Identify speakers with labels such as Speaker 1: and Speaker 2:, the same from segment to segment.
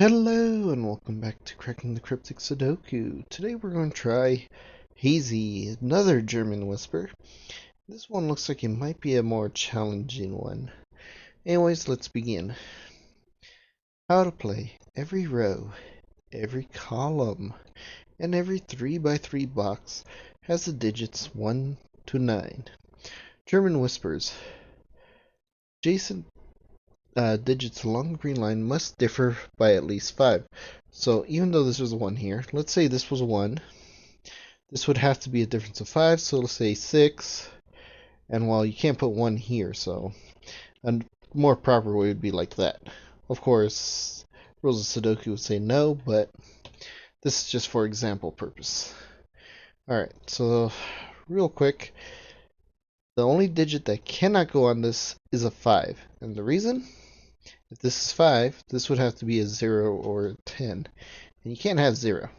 Speaker 1: Hello and welcome back to Cracking the Cryptic Sudoku. Today we're going to try Hazy, another German whisper. This one looks like it might be a more challenging one. Anyways, let's begin. How to play. Every row, every column, and every 3x3 box has the digits 1 to 9. German whispers. Adjacent digits along the green line must differ by at least 5. So even though this was a 1 here, let's say this was a 1, this would have to be a difference of 5, so let's say 6, and well, you can't put 1 here, so a more proper way would be like that. Of course, rules of Sudoku would say no, but this is just for example purpose. Alright, so real quick, the only digit that cannot go on this is a 5, and the reason? If this is 5, this would have to be a 0 or a 10. And you can't have 0.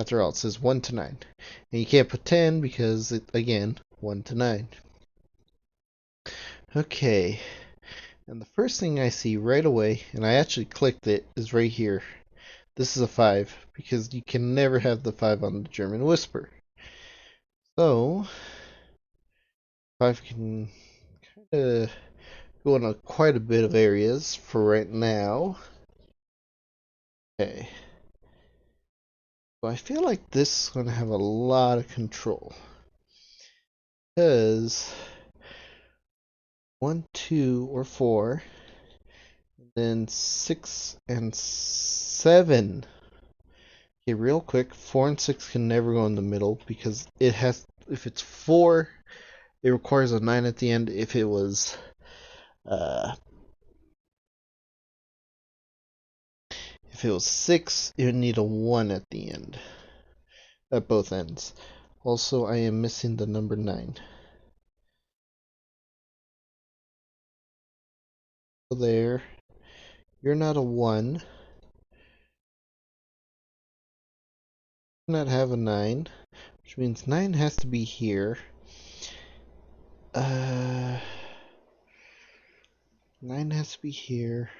Speaker 1: After all, it says 1 to 9. And you can't put 10 because, again, 1 to 9. Okay. And the first thing I see right away, and I actually clicked it, is right here. This is a 5, because you can never have the 5 on the German Whisper. So, 5 can kind of go in quite a bit of areas for right now. Okay. So I feel like this is going to have a lot of control. Because 1, 2, or 4, and then 6 and 7. Okay, real quick, 4 and 6 can never go in the middle because it has, if it's 4, it requires a 9 at the end. If it was uh, if it was 6, it would need a 1 at the end, at both ends. Also, I am missing the number 9. So there, you're not a 1. You not have a 9, which means 9 has to be here. 9 has to be here.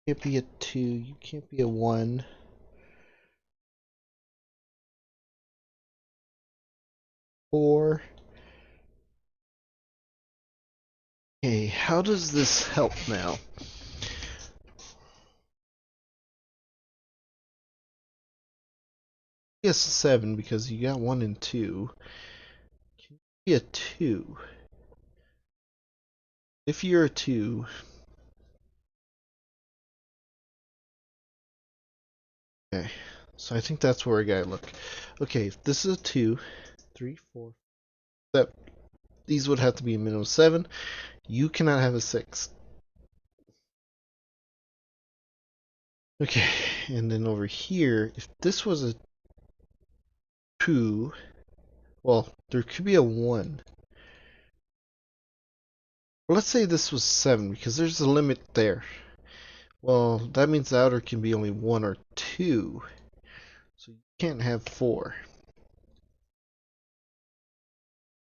Speaker 1: You can't be a 2. You can't be a 1. 4. Okay, how does this help now? Yes, 7 because you got 1 and 2. Can you be a 2? If you're a 2, okay. So I think that's where I gotta look. Okay, if this is a 2, 3, 4, 7. These would have to be a minimum 7. You cannot have a 6. Okay, and then over here, if this was a 2, well, there could be a 1. Well, let's say this was 7 because there's a limit there. Well, that means the outer can be only 1 or 2. So you can't have 4.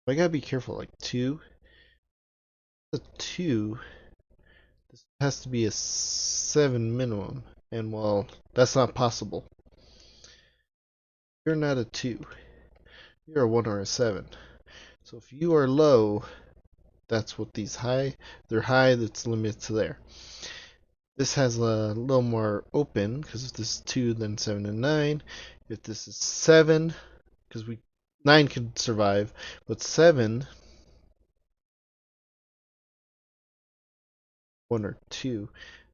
Speaker 1: I gotta be careful, like 2. A 2, this has to be a 7 minimum. And well, that's not possible. You're not a 2. You're a 1 or a 7. So if you are low, that's what these high, they're high, that's limited to there. This has a little more open, because if this is 2, then 7 and 9. If this is 7, because 9 can survive, but 7, 1 or 2.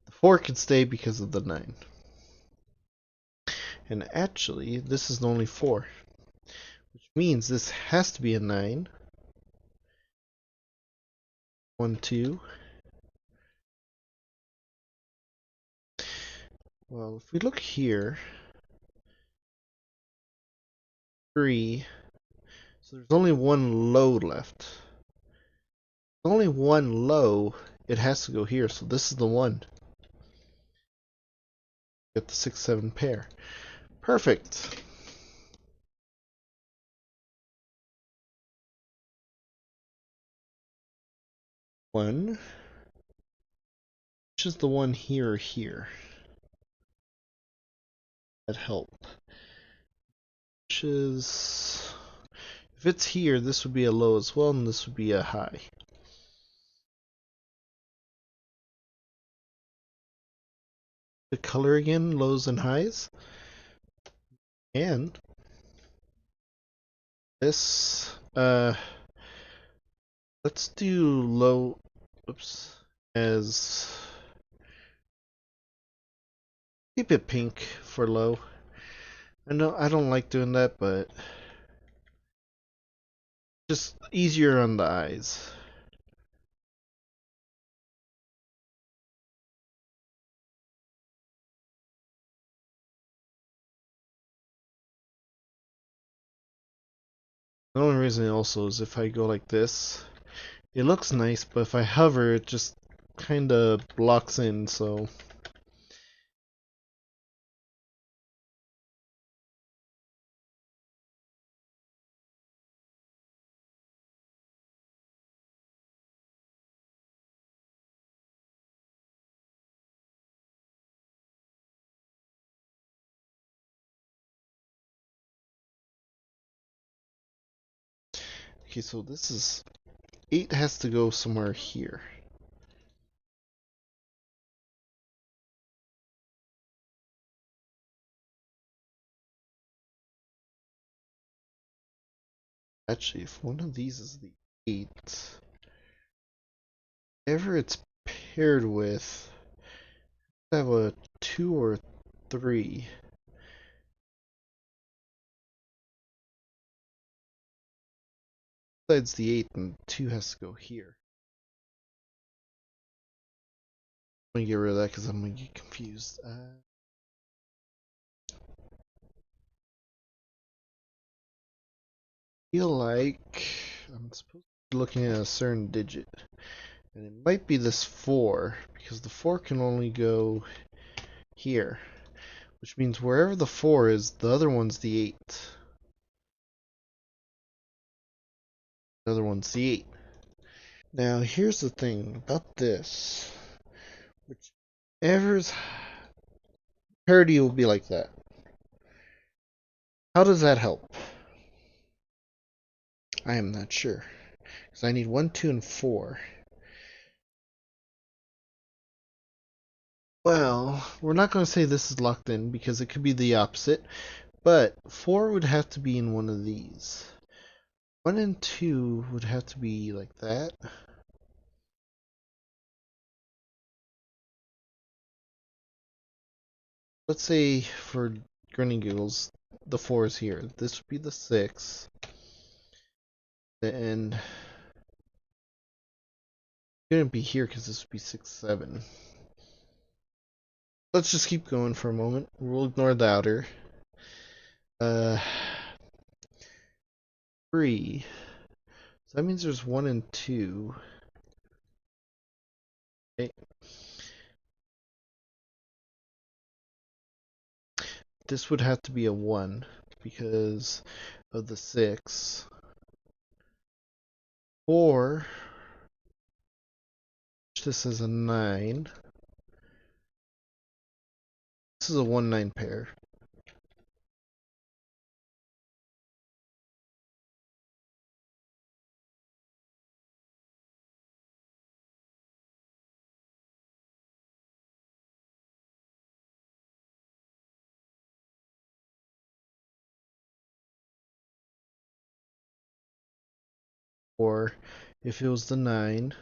Speaker 1: The 4 can stay because of the 9. And actually, this is only 4, which means this has to be a 9. 1, 2. Well, if we look here, 3. So there's only one low left. Only one low. It has to go here. So this is the one. Get the 6, 7 pair. Perfect. One. which is the one here or here? That help. Which is, if it's here, this would be a low as well, and this would be a high. The color again, lows and highs. And this, let's do low, oops, as, keep it pink for low. I know I don't like doing that, but just easier on the eyes. The only reason also is if I go like this, it looks nice, but if I hover, it just kind of blocks in, so. Okay, so this is 8 has to go somewhere here. Actually, if one of these is the 8, whatever it's paired with, have a 2 or 3. Besides the 8, and 2 has to go here. I'm gonna get rid of that because I'm gonna get confused. Feel like I'm supposed to be looking at a certain digit. And it might be this 4, because the 4 can only go here. Which means wherever the 4 is, the other one's the 8. The other one's the 8. Now, here's the thing about this. Whichever's parity will be like that. How does that help? I am not sure. Because I need 1, 2, and 4. Well, we're not going to say this is locked in because it could be the opposite. But 4 would have to be in one of these. 1 and 2 would have to be like that. Let's say for grinning giggles, the 4 is here. This would be the 6. Then it couldn't be here because this would be 6, 7. Let's just keep going for a moment. We'll ignore the outer. 3. So that means there's 1 and 2. Okay. This would have to be a 1 because of the 6. 4. This is a 9. This is a 1-9 pair. Or if it was the 9,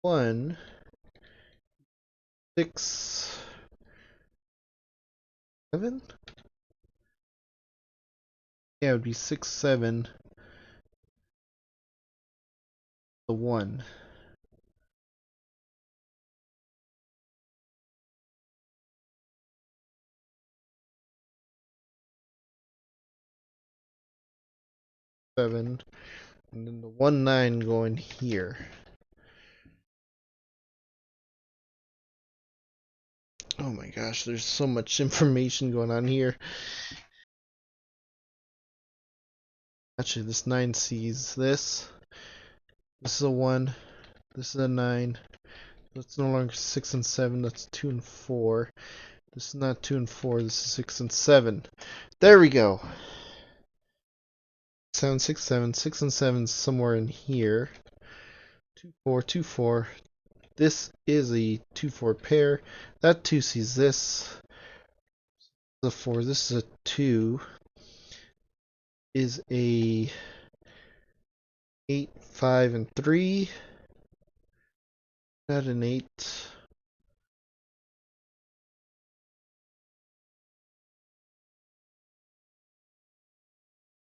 Speaker 1: 1, 6, 7? Yeah, it would be 6, 7, the 1. 7, and then the 1, 9 going here. Oh my gosh, there's so much information going on here. Actually, this 9 sees this. This is a 1. This is a 9. That's no longer 6 and 7. That's 2 and 4. This is not 2 and 4. This is 6 and 7. There we go. 7, 6, 7. 6 and 7 is somewhere in here. 2, 4, 2, 4. This is a 2, 4 pair. That 2 sees this. The 4. This is a 2. Is a 8, 5, and 3. Not an 8.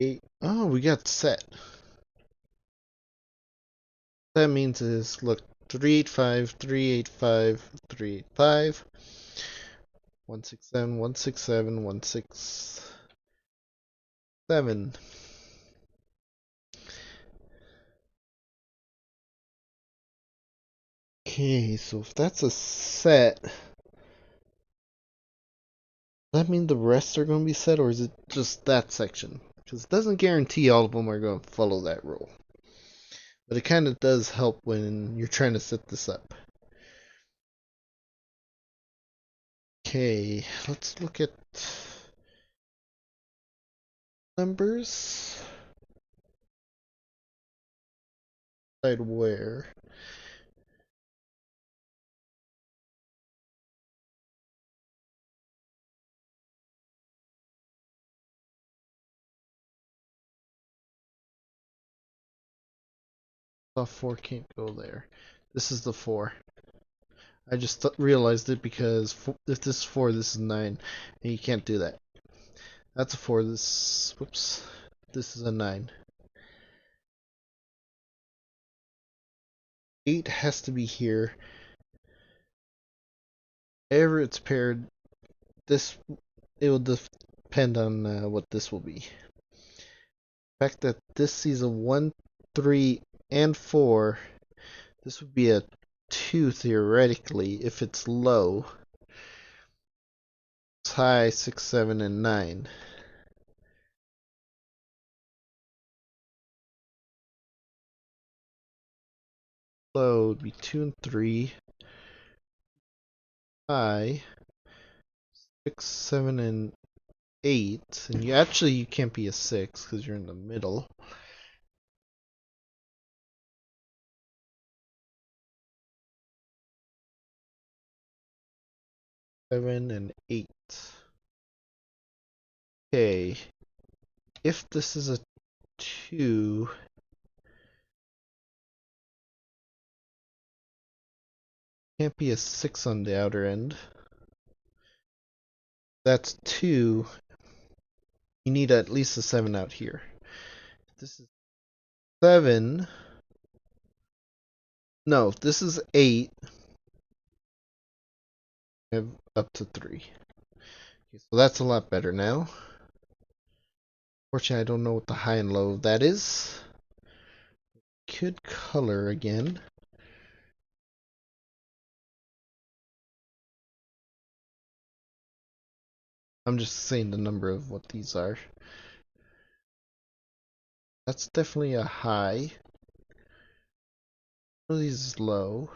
Speaker 1: 8. Oh, we got set. That means is, look, 385, 385, 385, 167, 167, 167. Okay, so if that's a set, does that mean the rest are going to be set, or is it just that section? Because it doesn't guarantee all of them are going to follow that rule. But it kind of does help when you're trying to set this up. Okay, let's look at numbers. Decide where. Oh, 4 can't go there. This is the 4. I just realized it because if this is 4, this is 9, and you can't do that. That's a 4. This, whoops, this is a 9. 8 has to be here. Wherever it's paired, this it will depend on what this will be. The fact that this sees a 1, 3, and 4, this would be a 2 theoretically if it's low. It's high 6, 7, and 9. Low would be 2 and 3. High 6, 7, and 8. And you can't be a 6 because you're in the middle. 7 and 8. Okay. If this is a 2, can't be a 6 on the outer end. That's 2. You need at least a 7 out here. If this is 7. No, if this is 8. I have up to 3. Okay, so that's a lot better now. Fortunately, I don't know what the high and low of that is. Could color again. I'm just saying the number of what these are. That's definitely a high. One of these is low.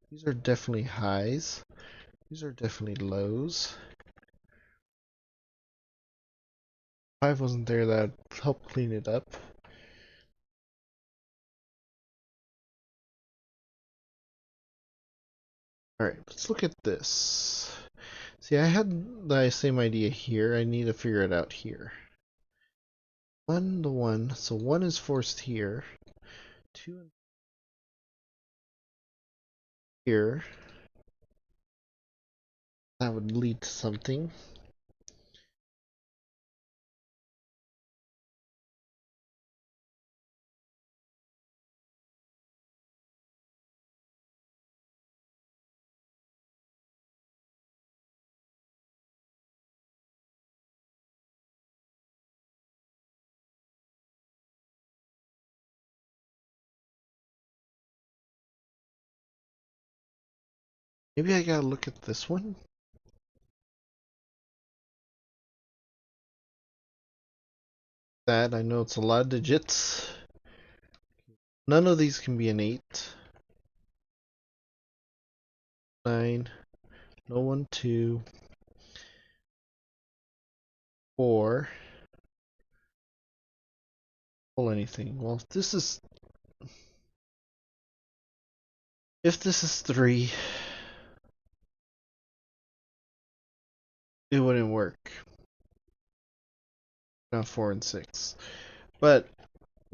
Speaker 1: These are definitely highs. These are definitely lows. 5 wasn't there, that would help clean it up. Alright, let's look at this. See, I had the same idea here. I need to figure it out here. 1 to 1. So 1 is forced here. 2 here. That would lead to something. Maybe I gotta look at this one. That, I know it's a lot of digits. None of these can be an 8. 9, no 1, 2, 4. Pull anything. Well, if this is 3, it wouldn't work. Not 4 and 6. But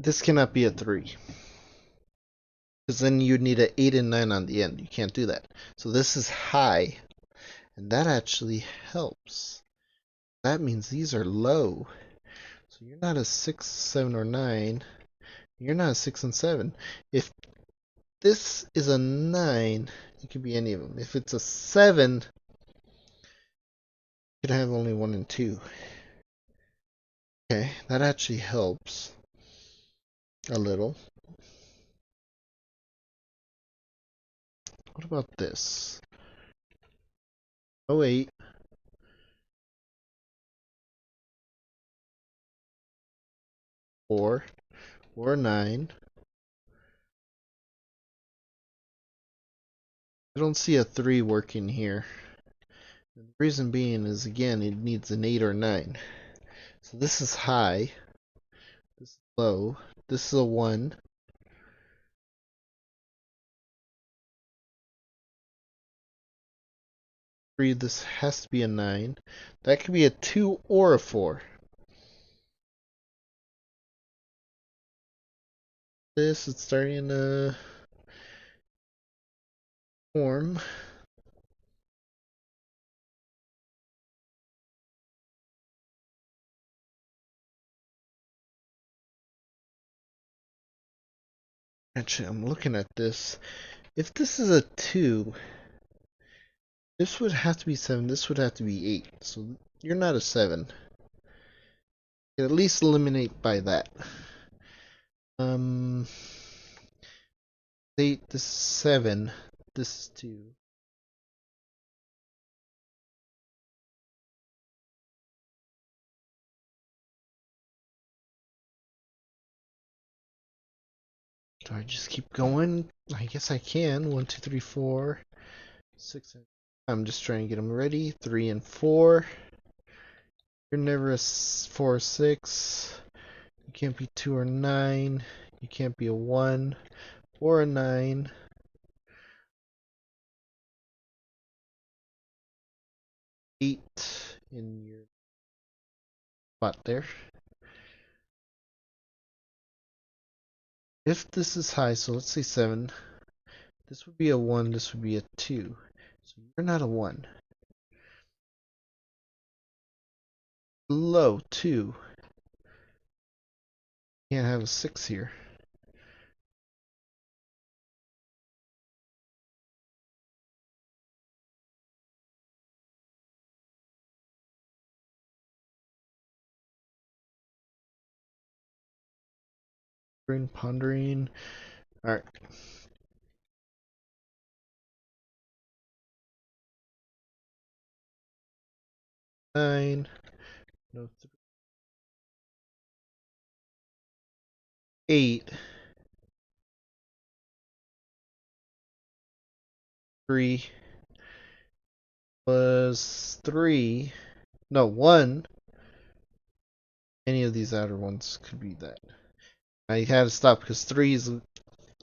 Speaker 1: this cannot be a 3. Because then you'd need an 8 and 9 on the end. You can't do that. So this is high. And that actually helps. That means these are low. So you're not a 6, 7, or 9. You're not a 6 and 7. If this is a 9, it could be any of them. If it's a 7, you could have only 1 and 2. Okay, that actually helps a little. What about this? Oh, 8. Four or 9. I don't see a 3 working here. The reason being is, again, it needs an 8 or 9. So this is high. This is low. This is a 1. 3, this has to be a 9. That could be a 2 or a 4. This is starting to form. Actually, I'm looking at this. If this is a 2, this would have to be 7. This would have to be 8. So you're not a 7. You can at least eliminate by that. 8, this is 7. This is 2. Do I just keep going? I guess I can. 1, 2, 3, 4, 6. I'm just trying to get them ready. 3 and 4. You're never a 4 or 6. You can't be 2 or 9. You can't be a 1 or a 9. 8 in your spot there. If this is high, so let's say 7, this would be a 1, this would be a 2. So you're not a 1. Low, 2. Can't have a 6 here. Pondering. Alright. 9. No, 8. 3 was 3. No, 1. Any of these outer ones could be that. I had to stop because 3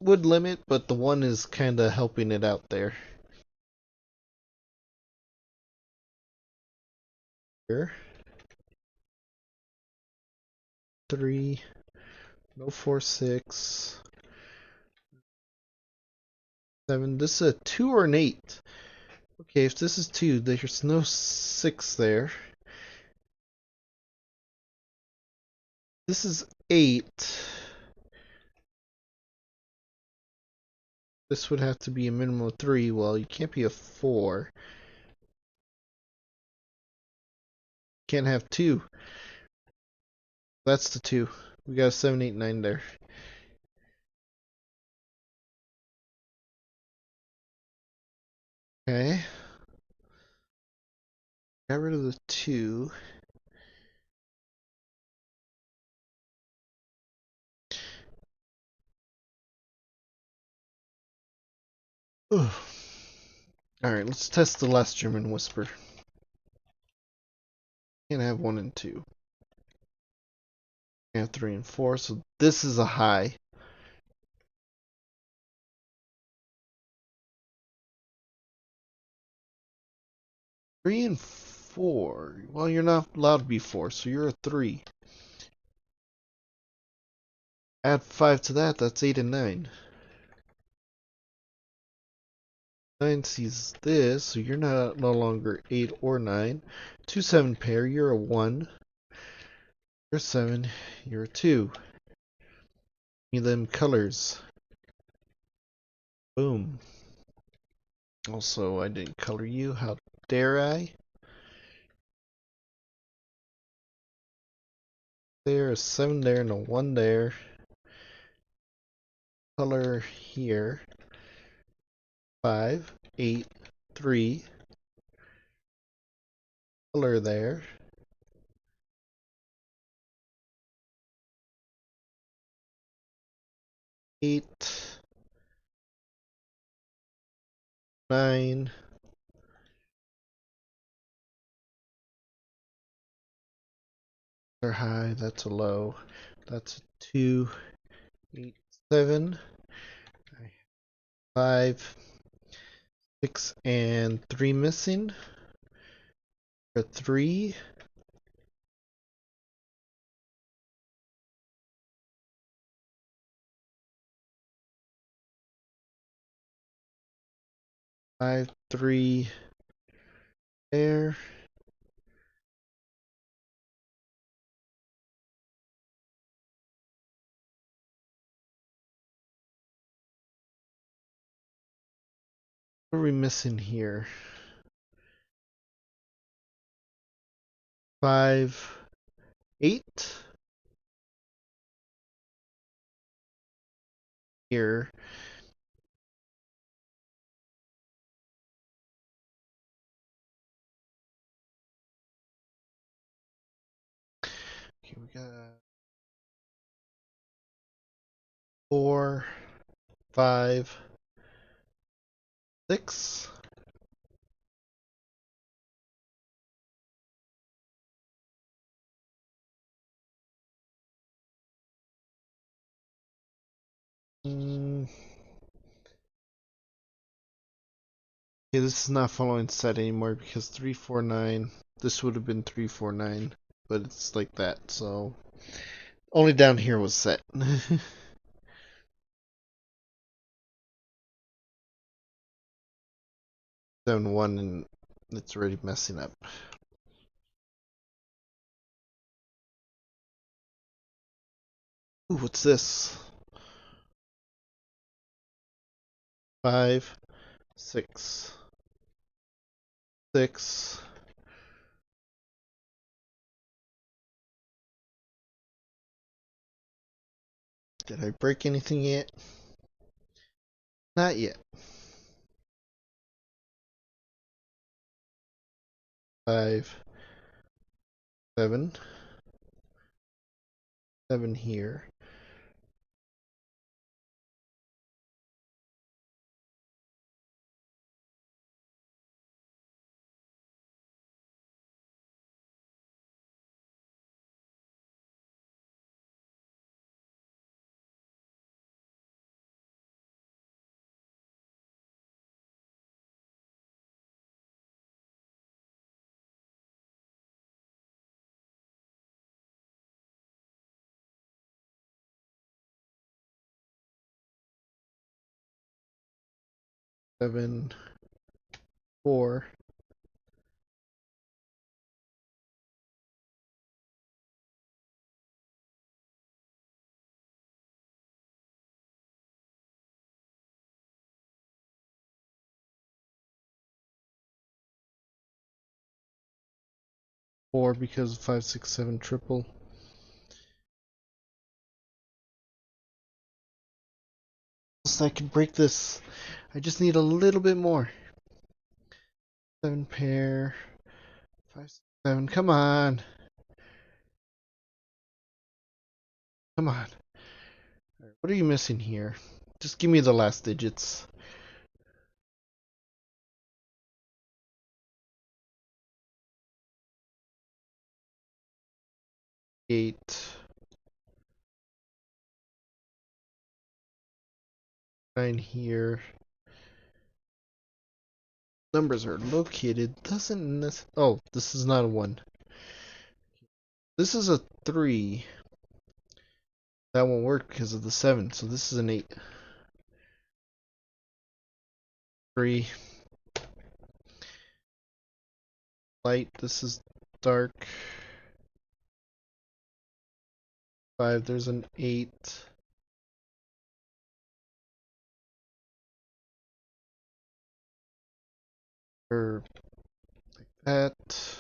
Speaker 1: would limit, but the 1 is kind of helping it out there. Here. 3. No 4, 6. 7. This is a 2 or an 8. Okay, if this is 2, there's no 6 there. This is 8. This would have to be a minimum of 3. Well, you can't be a 4. Can't have 2. That's the 2. We got a 7, 8, 9 there. Okay. Got rid of the 2. Ugh. Alright, let's test the last German whisper. Can't have 1 and 2. Can't have 3 and 4, so this is a high. Three and 4. Well, you're not allowed to be 4, so you're a 3. Add 5 to that, that's 8 and 9. 9 sees this, so you're no longer 8 or 9. 2 7 pair, you're a 1. You're a 7, you're a 2. Give me them colors. Boom. Also, I didn't color you, how dare I? There, a 7 there, and a 1 there. Color here. 5, 8, 3. Color there. 8, 9. Color high, that's a low. That's a 2, 8, 7. 5, 6, and 3 missing. A 3. 5, 3 there. What are we missing here? 5, 8 here. Okay, we got 4, 5, 6. Okay, this is not following set anymore because 3, 4, 9. This would have been 3, 4, 9, but it's like that, so only down here was set. 7, 1, and it's already messing up. Ooh, what's this? 5, 6, 6. Did I break anything yet? Not yet. 5, 7, 7 here. Seven, 4. 4 because 5, 6, 7 triple. So I can break this. I just need a little bit more. 7 pair. 5, 6, 7. Come on. Come on. Right, what are you missing here? Just give me the last digits. 8, 9 here. Numbers are located. Doesn't this? Oh, this is not a 1. This is a 3. That won't work because of the 7. So this is an 8. 3. Light. This is dark. 5. There's an 8. Or like that.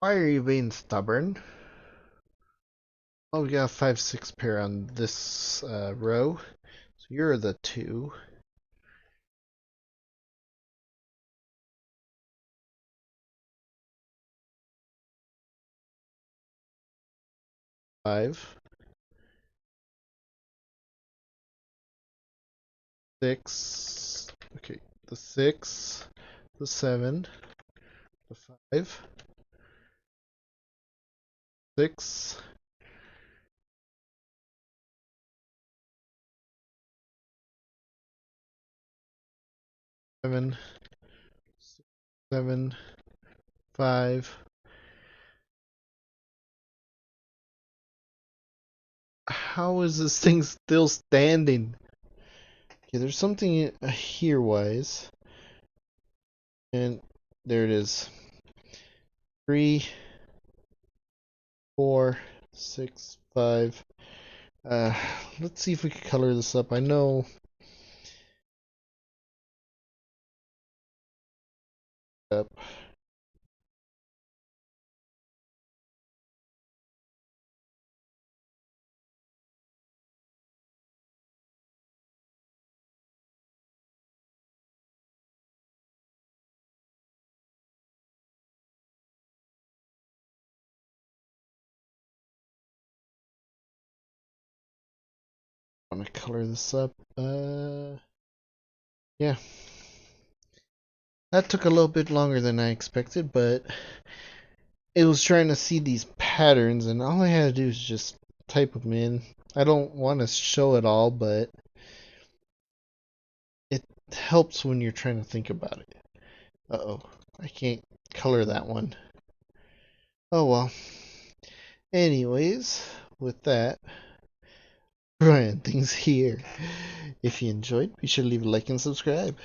Speaker 1: Why are you being stubborn? Oh, we got a 5, 6 pair on this row. So you're the 2. 5. 6. Okay, the 6, the 7, the 5, 6, 7, 7, 5. How is this thing still standing? Okay, there's something here wise. And there it is. 3, 4, 6, 5. Let's see if we can color this up. I know. Up. I want to color this up. Yeah. That took a little bit longer than I expected, but it was trying to see these patterns, and all I had to do is just type them in. I don't want to show it all, but it helps when you're trying to think about it. Uh-oh, I can't color that one. Oh well. Anyways, with that, Brian, things here. If you enjoyed, be sure to leave a like and subscribe.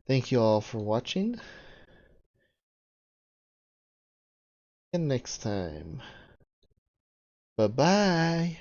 Speaker 1: Thank you all for watching, and next time. Bye-bye.